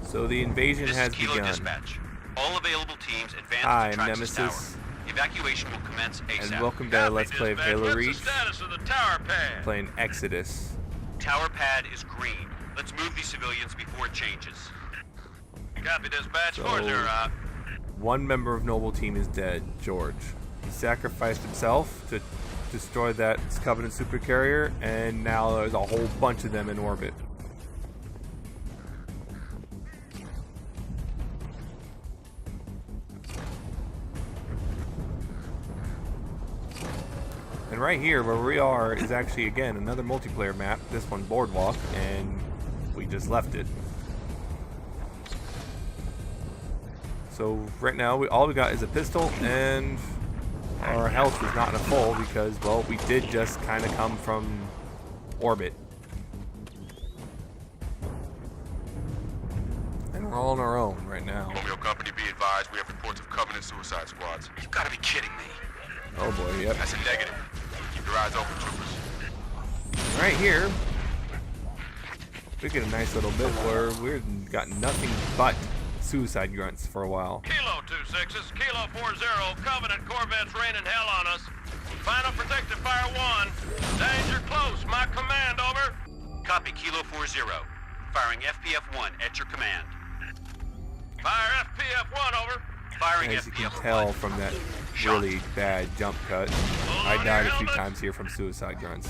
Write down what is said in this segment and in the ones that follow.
So the invasion has begun. Dispatch. All available teams advance Hi, to I'm Traxxas Nemesis. Tower. Evacuation will commence ASAP. And welcome to Let's Play of Halo Reach. What's the status of the tower pad? Playing Exodus. Tower pad is green. Let's move these civilians before it changes. Copy, dispatch. So- 4-0 out. One member of Noble Team is dead, George. He sacrificed himself to destroy that Covenant supercarrier, and now there's a whole bunch of them in orbit. And right here, where we are, is actually, again, another multiplayer map. This one, Boardwalk, and we just left it. So right now, all we got is a pistol, and our health is not in a full because, well, we did just kind of come from orbit. And we're all on our own right now. Romeo Company, be advised, we have reports of Covenant suicide squads. You gotta be kidding me. Oh boy, yep. That's a negative. Keep your eyes open, troopers. Right here, we get a nice little bit where we've got nothing but suicide grunts for a while. Kilo 2-6s, Kilo 4-0, Covenant Corvettes raining hell on us. Final protective fire 1. Danger close, my command, over. Copy, Kilo 4-0. Firing FPF-1 at your command. Fire FPF-1, over. Firing As you can FPF-1. tell from that really bad jump cut, I died a few times here from suicide grunts.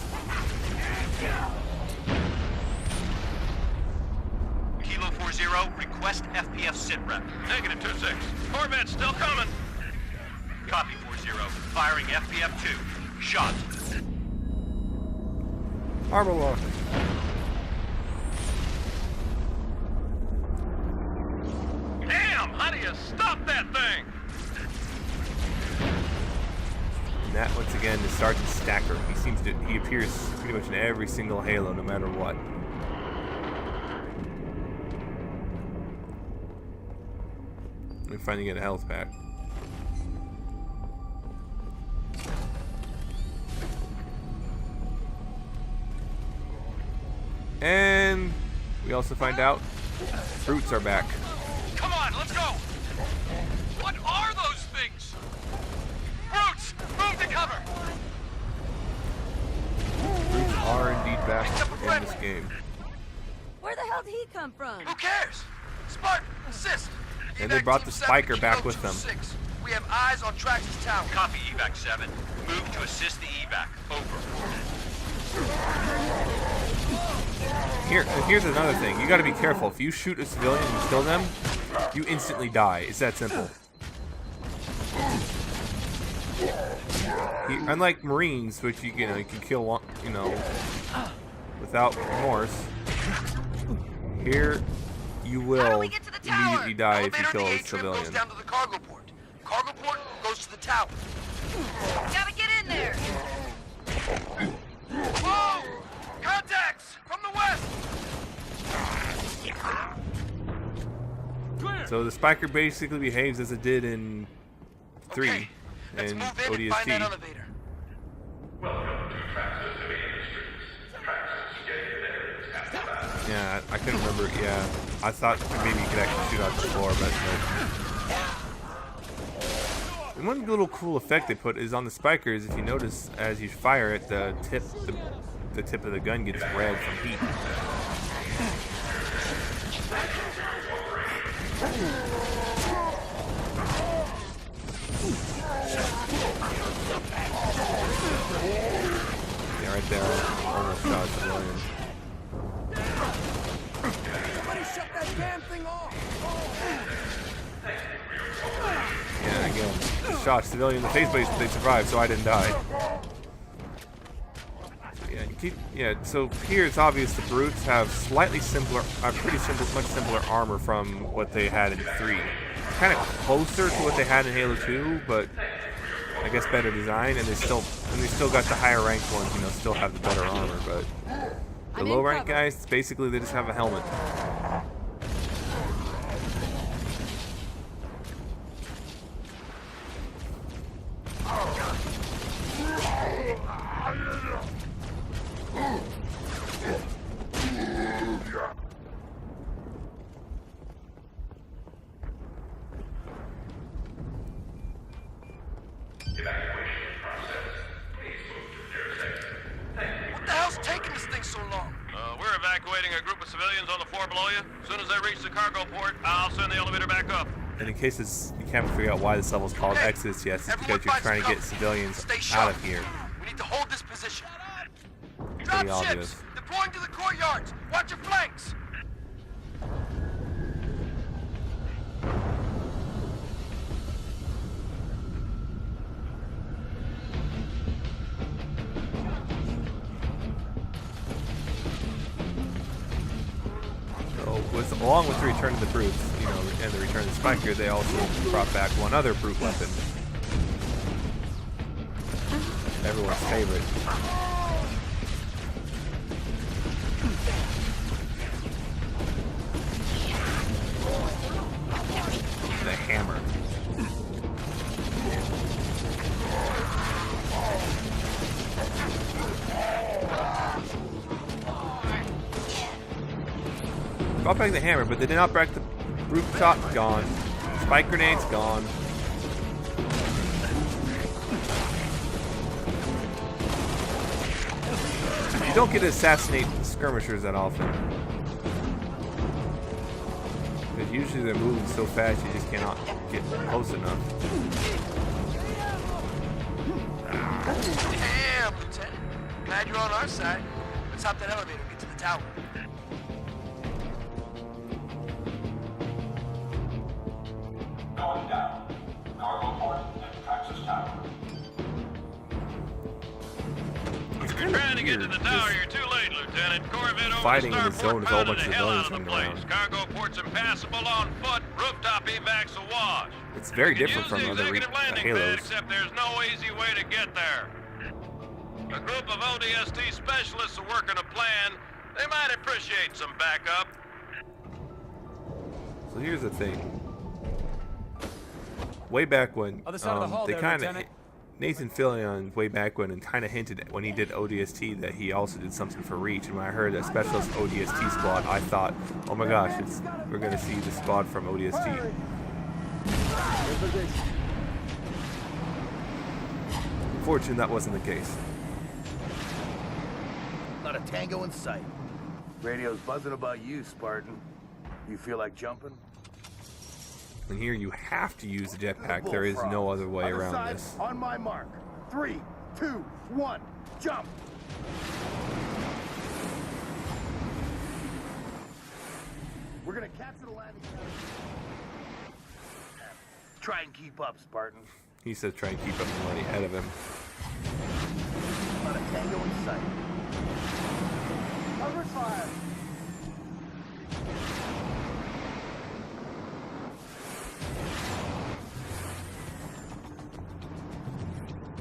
Kilo 4-0, request FPF sit rep. Negative 2-6. Corvette's still coming. Copy 4-0. Firing FPF-2. Shot. Armor lock. Damn, how do you stop that thing? And that, once again, is Sergeant Stacker. He appears pretty much in every single Halo, no matter what. Let me finally get a health pack. And we also find out fruits are back. Come on, let's go. What are those things? Brutes, move to cover. Fruits are indeed back in this game. Where the hell did he come from? Who cares? Spartan, assist. And they brought the spiker back with them. We have eyes on Traxxas Tower. Copy evac 7. Move to assist the evac. Over. Here's another thing. You got to be careful. If you shoot a civilian and kill them, you instantly die. It's that simple. Unlike Marines, which you can kill without remorse. Here, you will immediately die if you kill a civilian. Goes down to the cargo port. Cargo port goes to the tower. Gotta get in there! Whoa! Contacts from the west. So the spiker basically behaves as it did in 3 Okay, let's and move in and find that ODST. elevator. Yeah, I couldn't remember. Yeah, I thought maybe you could actually shoot out the floor, but no. And one little cool effect they put is on the spikers. If you notice, as you fire it, the tip of the gun gets red from heat. Yeah, right there, almost shot a civilian. Somebody shut that damn thing off. Yeah, again, shot a civilian in the face, but they survived, so I didn't die. So here it's obvious the brutes have slightly simpler, much simpler armor from what they had in 3. Kind of closer to what they had in Halo 2, but I guess better design, and they still got the higher ranked ones, still have the better armor. But the low ranked guys, basically they just have a helmet. What's taking this thing so long? We're evacuating a group of civilians on the floor below you. As soon as they reach the cargo port, I'll send the elevator back up. And in case you can't figure out why this level is called Hey, Exodus, yes, it's everyone because you're find trying to some get cover. civilians Stay out sharp. of here. We need to hold this position. Pretty Drop obvious. ships! Deploying to the courtyards! Watch your flanks! So, along with the return of the brutes, and the return of the Spiker, they also brought back one other brute weapon. Everyone's favorite. The hammer. Brought back the hammer, but they did not break the brute shot. Gone. Spike grenades gone. You don't get to assassinate skirmishers that often. Because usually they're moving so fast you just cannot get close enough. Damn, Lieutenant. Glad you're on our side. Let's hop that elevator and get to the tower. Going down. Cargo port and Praxis Tower. It's If kind you're of trying to get to weird, the tower, just you're too late, Lieutenant. Corvette over fighting the in the starport zone with a whole pounded bunch of the hell out of civilians the running place. around. Cargo port's impassable on foot. Rooftop evacs awash. It's very You can different use from the other executive landing pad, Halos. except there's no easy way to get there. A group of ODST specialists are working a plan. They might appreciate some backup. So here's the thing. Way back when, Other side of the hall they there, kind of Lieutenant. Nathan Fillion way back when and kind of hinted when he did ODST that he also did something for Reach. And when I heard a specialist ODST squad, I thought, oh my gosh, we're gonna see the squad from ODST. Unfortunately, that wasn't the case. Not a tango in sight. Radio's buzzing about you, Spartan. You feel like jumping? And here you have to use the jetpack. There is no other way Other around side, this. On my mark. 3, 2, 1, jump! We're gonna capture the landing pad. Try and keep up, Spartan. He said try and keep up and run ahead of him. Not a tango in sight. Cover fire!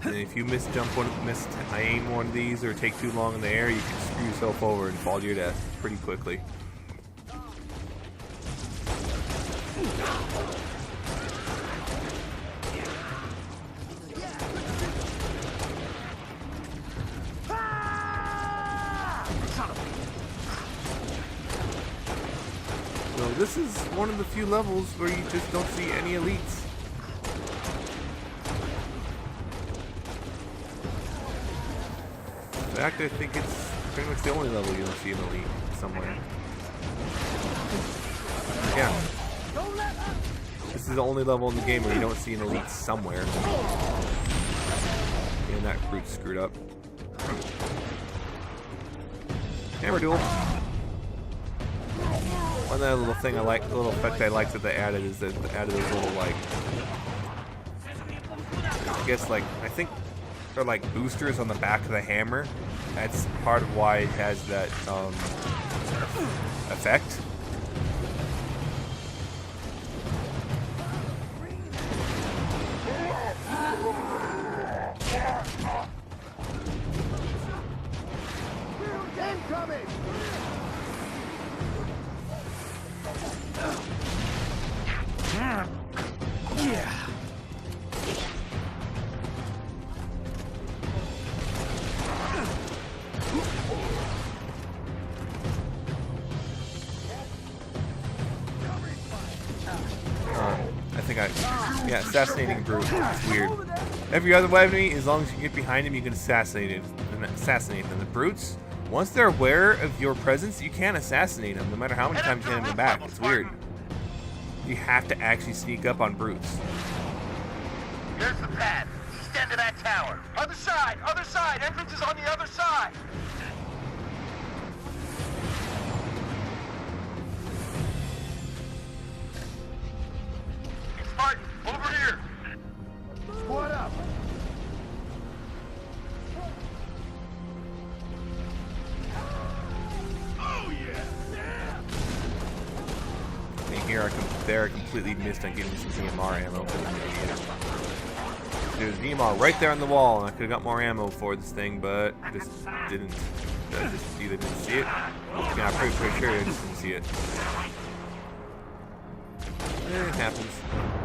And if you miss aim one of these or take too long in the air, you can screw yourself over and fall to your death pretty quickly. So this is one of the few levels where you just don't see any elites. In fact, I think it's pretty much the only level you don't see an elite somewhere. Yeah. This is the only level in the game where you don't see an elite somewhere. And that group screwed up. Hammer duel. One other little thing I like, the little effect I like that they added is that they added those little like, I guess like, I think they're like boosters on the back of the hammer. That's part of why it has that effect. Incoming! Yeah, assassinating brute. It's weird. Every other enemy, as long as you get behind him, you can assassinate them. The brutes, once they're aware of your presence, you can't assassinate them, no matter how many times you hand them back. It's weird. You have to actually sneak up on brutes. Here's the path. East end of that tower. Other side! Other side! Entrance is on the other side! Spartan, over here! Squad up. And here I completely missed on getting some VMR ammo. There's VMR right there on the wall, and I could have got more ammo for this thing, but just didn't. I just either didn't see it. Yeah, I'm pretty sure I just didn't see it. It happens,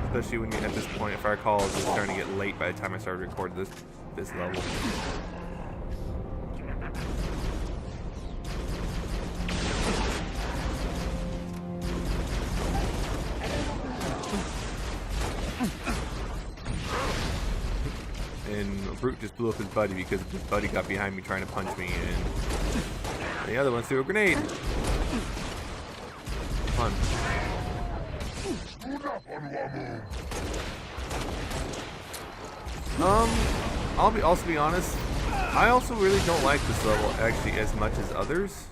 especially when you're at this point. If I recall, it was starting to get late by the time I started recording this level. And a brute just blew up his buddy because his buddy got behind me trying to punch me, and the other one threw a grenade. Fun. I'll also be honest, I also really don't like this level actually as much as others.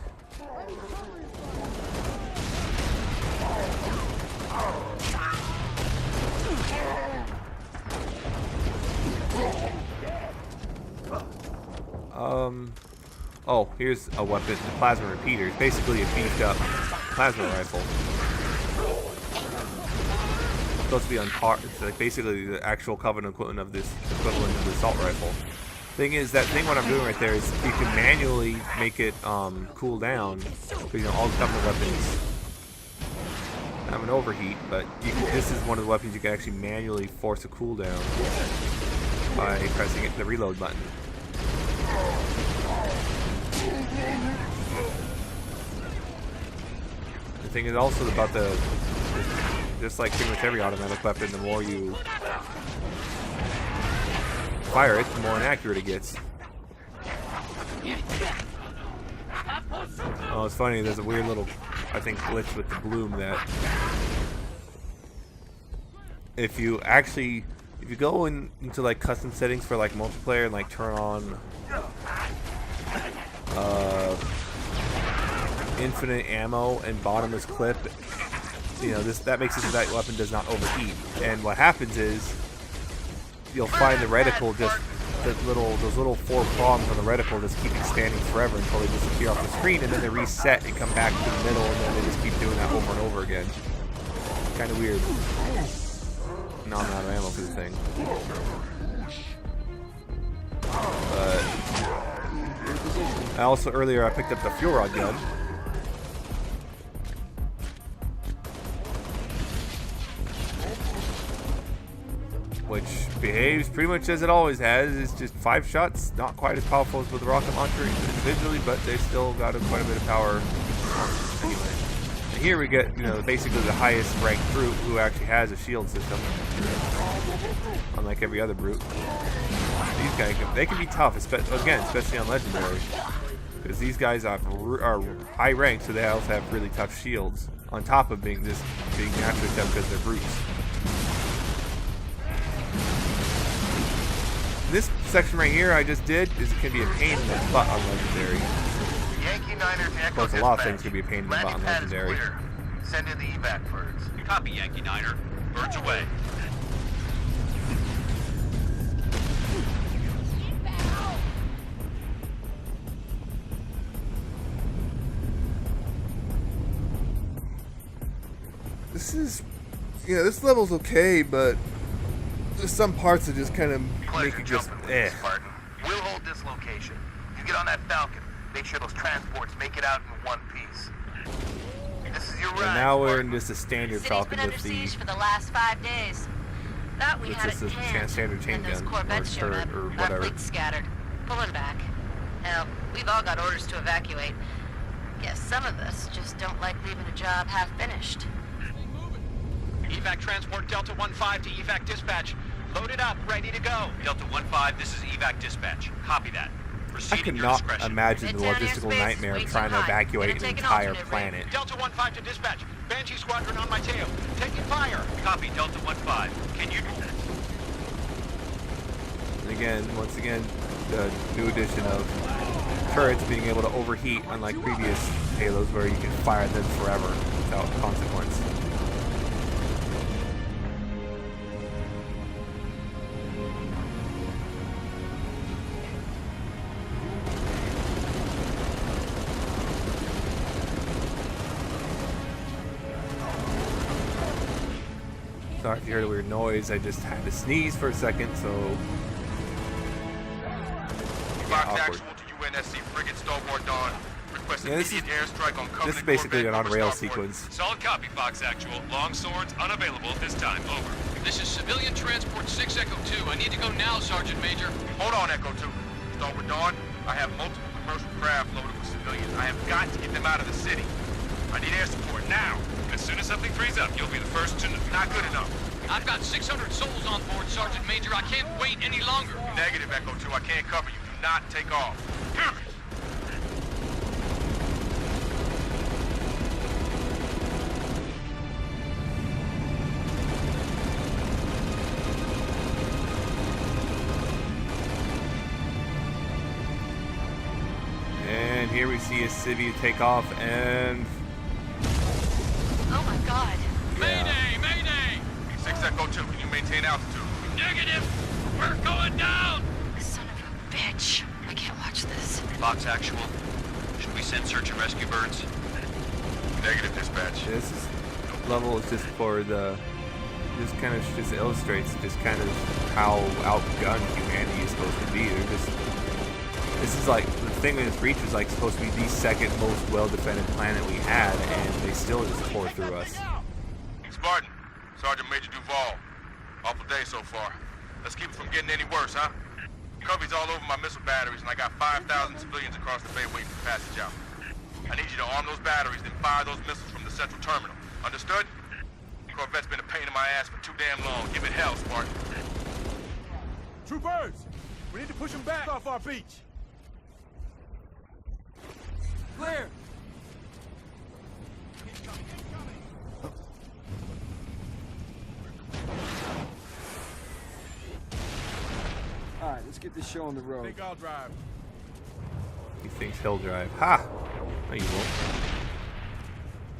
Oh, here's a weapon, the plasma repeater. It's basically a beefed up plasma rifle. It's supposed to be on par. It's like basically the actual Covenant equivalent of the assault rifle. Thing is, that thing what I'm doing right there is you can manually make it cool down. Because, you know, all the Covenant weapons have an overheat, but this is one of the weapons you can actually manually force a cooldown by pressing the reload button. The thing is also about just like pretty much every automatic weapon, the more you fire it, the more inaccurate it gets. Oh, it's funny, there's a weird little, I think, glitch with the bloom that if you go into like custom settings for like multiplayer and like turn on infinite ammo and bottomless clip, you know, that makes it so that weapon does not overheat. And what happens is you'll find the reticle just those little 4 prongs on the reticle just keep expanding forever until they disappear off the screen, and then they reset and come back to the middle, and then they just keep doing that over and over again. Kind of weird. Now I'm out of ammo for the thing. But I also earlier I picked up the fuel rod gun. Which behaves pretty much as it always has. It's just 5 shots, not quite as powerful as with the rocket launcher individually, but they still got quite a bit of power anyway. And here we get, you know, basically the highest ranked brute who actually has a shield system, unlike every other brute. These guys, they can be tough, especially on legendary, because these guys are high ranked, so they also have really tough shields. On top of being naturally tough because they're brutes. This section right here I just did is can be a pain in the butt on legendary. Yankee Niner to Of course, a lot of things can be a pain in the butt on legendary. Send in the evac birds. Copy, Yankee Niner. Birds away. This is, you know, this level's okay, but there's some parts that just kind of make it just Spartan. We'll hold this location. You get on that Falcon. Make sure those transports make it out in one piece. This is your ride. And now we're in just a standard City's Falcon been under with the siege for the last 5 days. Thought we with had just it a pinned, standard chain and those gun Corvettes showed up. or Our whatever. fleet's scattered, pulling back. Hell, we've all got orders to evacuate. Guess some of us just don't like leaving a job half finished. Evac transport Delta 1-5 to evac dispatch. Loaded up, ready to go. Delta 1-5, this is evac dispatch. Copy that. I could not imagine the Head down logistical airspace, nightmare way of too trying to high. evacuate Gonna an take an entire alternate planet. Delta 1-5 to dispatch. Banshee squadron on my tail. Taking fire. Copy, Delta 1-5. Can you... And again, once again, the new addition of turrets being able to overheat, unlike previous Halos where you can fire them forever without consequence. Sorry if you heard a weird noise, I just had to sneeze for a second, so Fox awkward. actual to UNSC frigate Starboard Dawn. Requesting Yeah, this is- immediate airstrike on Covenant this is basically an Corvette over on-rail starboard. sequence. Solid copy, Fox Actual. Long swords unavailable at this time. Over. This is civilian transport 6 Echo 2. I need to go now, Sergeant Major. Hold on, Echo 2. Starboard Dawn, I have multiple commercial craft loaded with civilians. I have got to get them out of the city. I need air support now. As soon as something frees up, you'll be the first to... Not good enough. I've got 600 souls on board, Sergeant Major. I can't wait any longer. Negative, Echo 2. I can't cover you. Do not take off. And here we see a Civvy take off, and Oh my god. Mayday! Mayday! 6 Echo 2, can you maintain altitude? Negative! We're going down! Son of a bitch. I can't watch this. Fox Actual. Should we send search and rescue birds? Negative, dispatch. this level is just for the, just illustrates just kind of how outgunned humanity is supposed to be. This is like, the thing with this Reach is like supposed to be the second most well-defended planet we had, and they still just pour through us. Spartan, Sergeant Major Duval. Awful day so far. Let's keep it from getting any worse, huh? Cover's all over my missile batteries, and I got 5,000 civilians across the bay waiting for passage out. I need you to arm those batteries, then fire those missiles from the central terminal. Understood? Corvette's been a pain in my ass for too damn long. Give it hell, Spartan. Troopers! We need to push them back off our beach. Clear! All right, let's get this show on the road. Think I'll drive. He thinks he'll drive. Ha! No, you won't.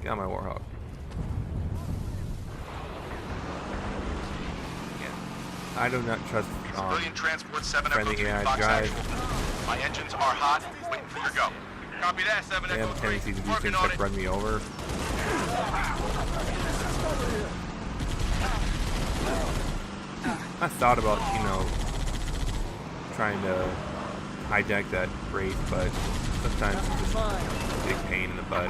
Get on my Warhawk. Yeah. I do not trust Civilian transport 7 friendly Echo 3 AI Fox drive. Actual. My engines are hot, waiting for your go. Copy that, 7 They Echo have a 3. tendency to do Working things on like it. run me over. I thought about, trying to hijack that Wraith, but sometimes it's just a big pain in the butt.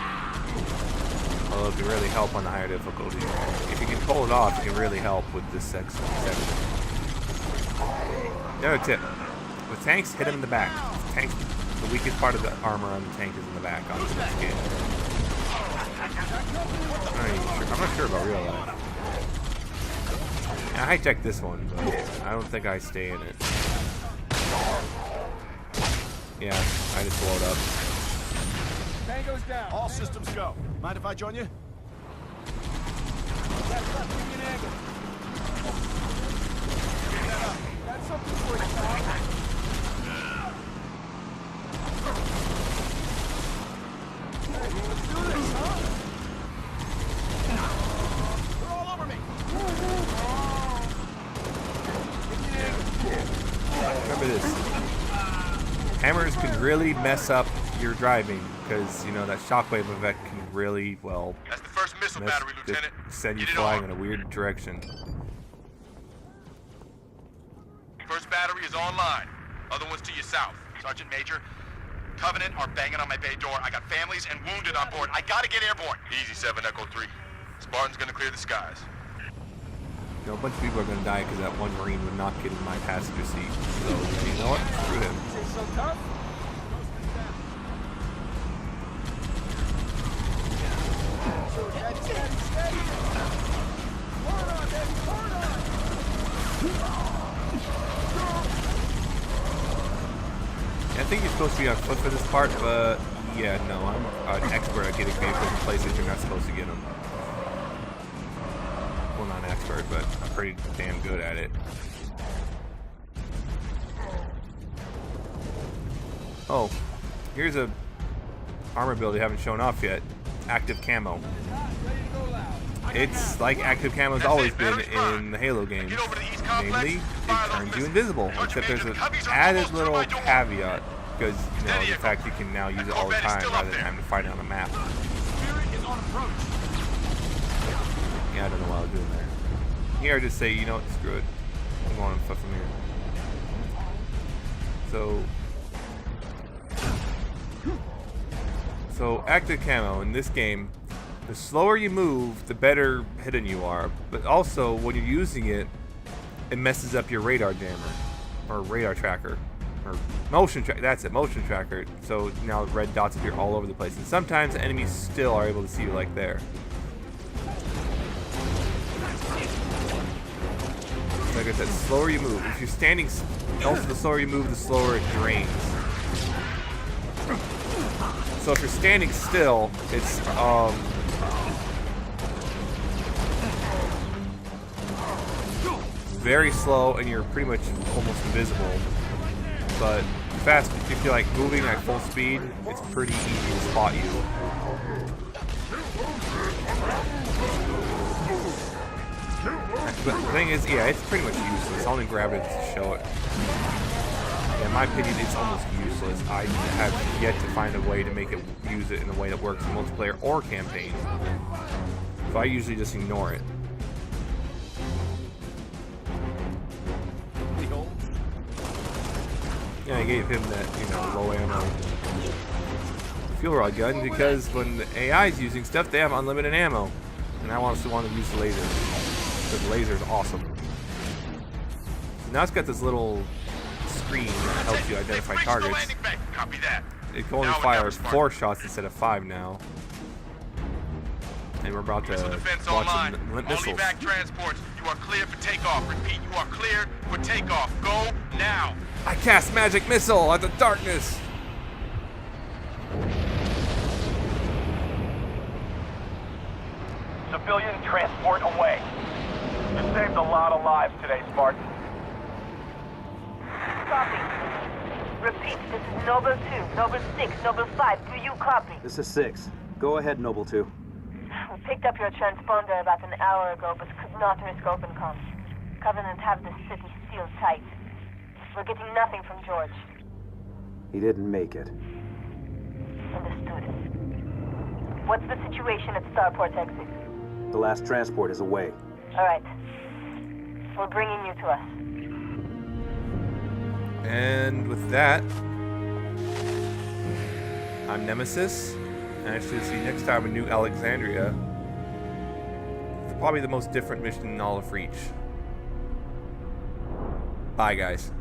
Although it can really help on the higher difficulty. If you can pull it off, it can really help with this section. The other tip. With tanks, hit them in the back. Tanks, the weakest part of the armor on the tank is in the back on this skin. I'm not sure about real life. I hijacked this one, but I don't think I stay in it. Yeah, I just blowed up. Tango's down. All systems go. Mind if I join you? That's not giving you an angle. Get that up. That's something for you, pal. Hey, let's do this, huh? They're all over me. Remember this. Hammers can really mess up your driving because, that shockwave effect can really, well, That's the first missile battery, Lieutenant. send you Get it flying on. in a weird direction. First battery is online. Other one's to your south. Sergeant Major, Covenant are banging on my bay door. I got families and wounded on board. I gotta get airborne. Easy, 7 Echo 3. Spartan's gonna clear the skies. A bunch of people are going to die because that one Marine would not get in my passenger seat. So, you know what? Screw him. Is it so tough? Steady, steady, steady. Hard on, baby, hard on. That's think you're supposed to be on foot for this part, but yeah, no, I'm an expert at getting vehicles in places you're not supposed to get them. Well, not an expert, but I'm pretty damn good at it. Oh, here's a armor build you haven't shown off yet. Active camo. It's like active camo's always been in the Halo games. Namely, it turns you invisible. Except there's an added little caveat. Because, you know, the fact you can now use it all the time rather than having to fight it on the map. Yeah, I don't know what I was doing there. Here I just say, you know what, screw it. I'm going on foot from here. So active camo in this game, the slower you move, the better hidden you are. But also, when you're using it, it messes up your radar jammer. Or radar tracker. Or motion tracker. That's it, motion tracker. So now red dots appear all over the place. And sometimes enemies still are able to see you like there. Like I said, the slower you move. If you're standing, also the slower you move, the slower it drains. So if you're standing still, it's very slow and you're pretty much almost invisible. But fast, if you're like moving at full speed, it's pretty easy to spot you. But the thing is, yeah, it's pretty much useless. I'll only grab it to show it. Yeah, in my opinion, it's almost useless. I have yet to find a way to make it use it in a way that works in multiplayer or campaign. So I usually just ignore it. Yeah, I gave him that, you know, low ammo fuel rod gun because when the AI is using stuff, they have unlimited ammo. And I also want to use the laser. Because the laser is awesome. So now it's got this little screen that helps you identify targets. Copy that. It can only fire 4 shots instead of 5 now. And we're about to launch some missiles. Only back transports. You are clear for takeoff. Repeat, you are cleared for takeoff. Go now. I cast magic missile at the darkness. Civilian transport away. You saved a lot of lives today, Spartan. Copy. Repeat, this is Noble 2, Noble 6, Noble 5. Do you copy? This is 6. Go ahead, Noble 2. We picked up your transponder about an hour ago, but could not risk open comms. Covenant have the city sealed tight. We're getting nothing from George. He didn't make it. Understood. What's the situation at Starport exit? The last transport is away. All right. We're bringing you to us. And with that, I'm Nemesis. And actually, see next time in New Alexandria. It's probably the most different mission in all of Reach. Bye, guys.